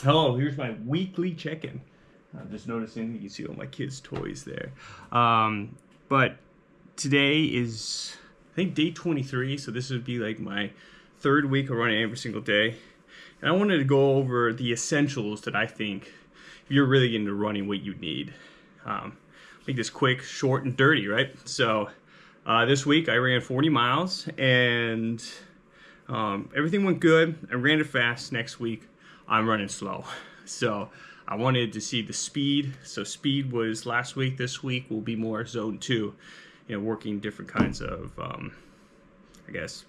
Hello, here's my weekly check-in. I'm just noticing you can see all my kids' toys there. But today is, I think, day 23, so this would be like my third week of running every single day. And I wanted to go over the essentials that I think, if you're really into running, what you need. Make this quick, short, and dirty, right? So this week I ran 40 miles, and everything went good. I ran it fast. Next week I'm running slow. So I wanted to see the speed. So speed was last week. This week will be more zone 2, working different kinds of I guess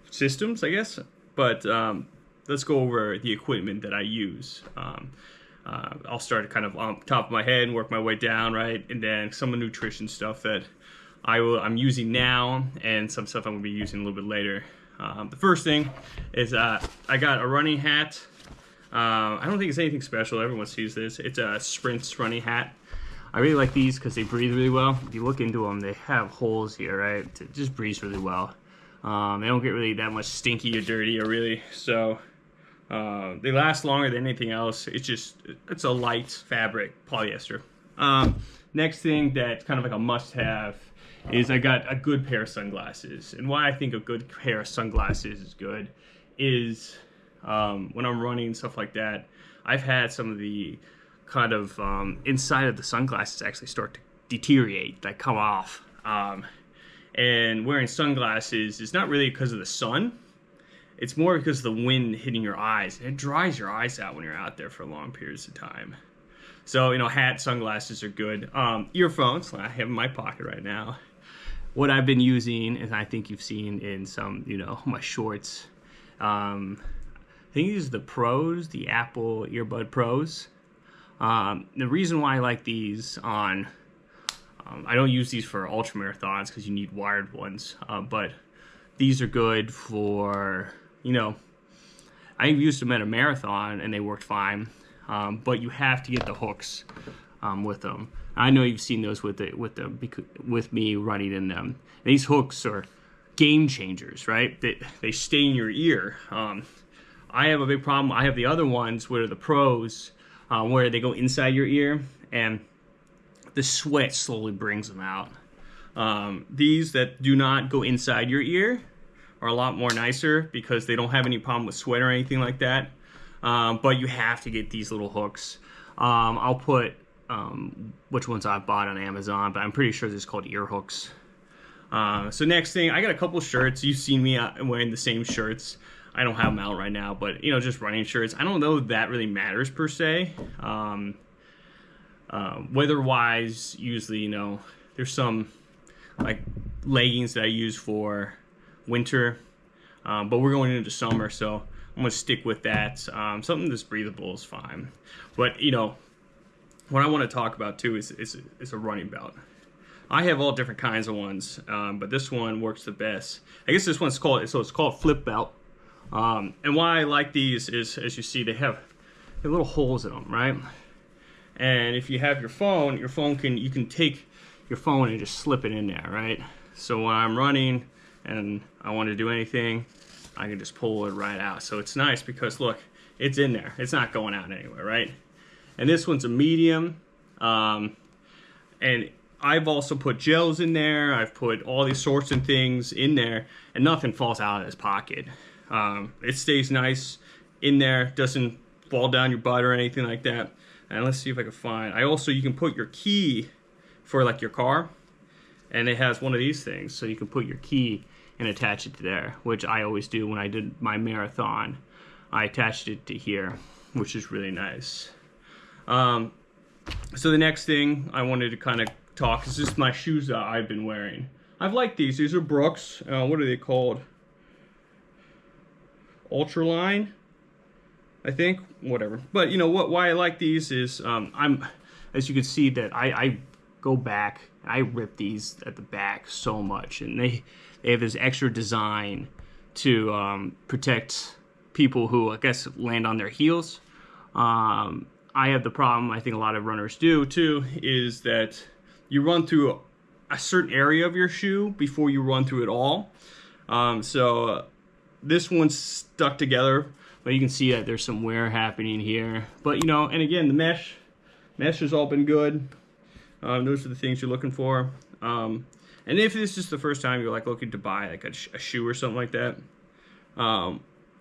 systems, I guess. But let's go over the equipment that I use. I'll start kind of on top of my head and work my way down, right? And then some of the nutrition stuff that I'm using now, and some stuff I'm gonna be using a little bit later. The first thing is I got a running hat. I don't think it's anything special. Everyone sees this. It's a Sprints running hat. I really like these because they breathe really well. If you look into them, they have holes here, right? It just breathes really well. They don't get really that much stinky or dirty or really. So they last longer than anything else. It's a light fabric, polyester. Next thing that's kind of like a must-have is I got a good pair of sunglasses. And why I think a good pair of sunglasses is good is when I'm running, stuff like that, I've had some of the kind of inside of the sunglasses actually start to deteriorate, like come off. And wearing sunglasses is not really because of the sun. It's more because of the wind hitting your eyes. It dries your eyes out when you're out there for long periods of time. So, hat, sunglasses are good. Earphones, I have in my pocket right now. What I've been using, and I think you've seen in some, my shorts, I think these are the Pros, the Apple Earbud Pros. The reason why I like these I don't use these for ultra marathons because you need wired ones, but these are good for, I used them at a marathon and they worked fine, but you have to get the hooks with them. I know you've seen those with me running in them. These hooks are game changers, right? They stay in your ear. I have a big problem. I have the other ones where the Pros, where they go inside your ear and the sweat slowly brings them out. These that do not go inside your ear are a lot more nicer because they don't have any problem with sweat or anything like that. But you have to get these little hooks. I'll put which ones I bought on Amazon, but I'm pretty sure this is called ear hooks. So next thing, I got a couple shirts. You've seen me wearing the same shirts. I don't have them out right now, but just running shirts. I don't know if that really matters per se. Weather-wise, usually, there's some like leggings that I use for winter, but we're going into summer, so I'm gonna stick with that. Something that's breathable is fine. But what I want to talk about too is a running belt. I have all different kinds of ones, but this one works the best. I guess this one's it's called Flip Belt. And why I like these is, as you see, they have little holes in them, right? And if you have your phone you can take your phone and just slip it in there, right? So when I'm running and I want to do anything, I can just pull it right out. So it's nice because look, it's in there. It's not going out anywhere, right? And this one's a medium. And I've also put gels in there. I've put all these sorts of things in there, and nothing falls out of this pocket. It stays nice in there, doesn't fall down your butt or anything like that. And let's see if I can find. You can put your key for like your car, and it has one of these things, so you can put your key and attach it to there, which I always do when I did my marathon. I attached it to here, which is really nice. So the next thing I wanted to kind of talk is just my shoes that I've been wearing. I've liked these. These are Brooks. What are they called? Ultraline, I think. Whatever. But why I like these is as you can see that I go back. I rip these at the back so much, and they have this extra design to protect people who I guess land on their heels. I have the problem, I think a lot of runners do too, is that you run through a certain area of your shoe before you run through it all. So this one's stuck together but you can see that there's some wear happening here. But you know, and again, the mesh has all been good. Those are the things you're looking for. And if this is the first time you're like looking to buy like a shoe or something like that,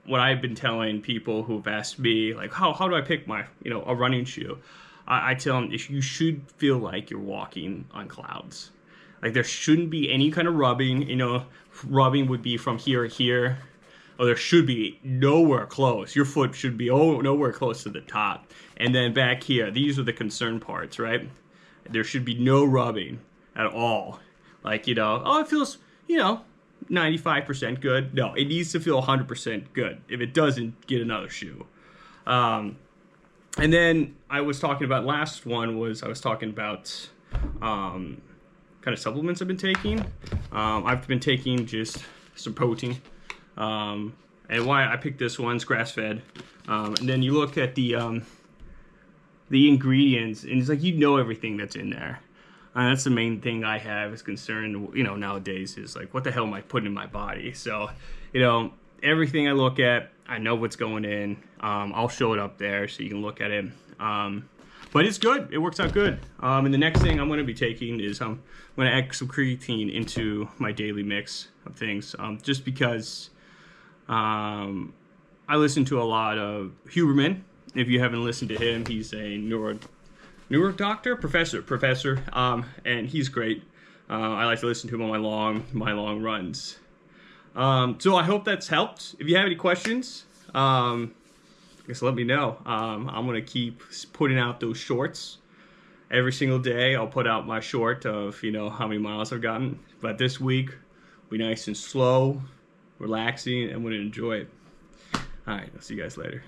what I've been telling people who've asked me like, how do I pick my, you know, a running shoe? I tell them you should feel like you're walking on clouds. Like there shouldn't be any kind of rubbing. You know, rubbing would be from here to here. Oh, there should be nowhere close. Your foot should be nowhere close to the top. And then back here, these are the concern parts, right? There should be no rubbing at all. Like, you know, oh, it feels, you know, 95% good. No, it needs to feel 100% good. If it doesn't, get another shoe. And then I was talking about I was talking about kind of supplements I've been taking. I've been taking just some protein. And why I picked this one's grass-fed. And then you look at the ingredients, and it's like, you know, everything that's in there. That's the main thing I have is concerned, you know, nowadays is like, what the hell am I putting in my body? So, you know, everything I look at, I know what's going in. I'll show it up there so you can look at it. But it's good. It works out good. And the next thing I'm going to be taking is I'm going to add some creatine into my daily mix of things. Just because I listen to a lot of Huberman. If you haven't listened to him, he's a professor, and he's great. I like to listen to him on my long runs. So I hope that's helped. If you have any questions, I guess let me know. I'm gonna keep putting out those shorts every single day. I'll put out my short of, you know, how many miles I've gotten. But this week, be nice and slow, relaxing, and I'm gonna enjoy it. All right, I'll see you guys later.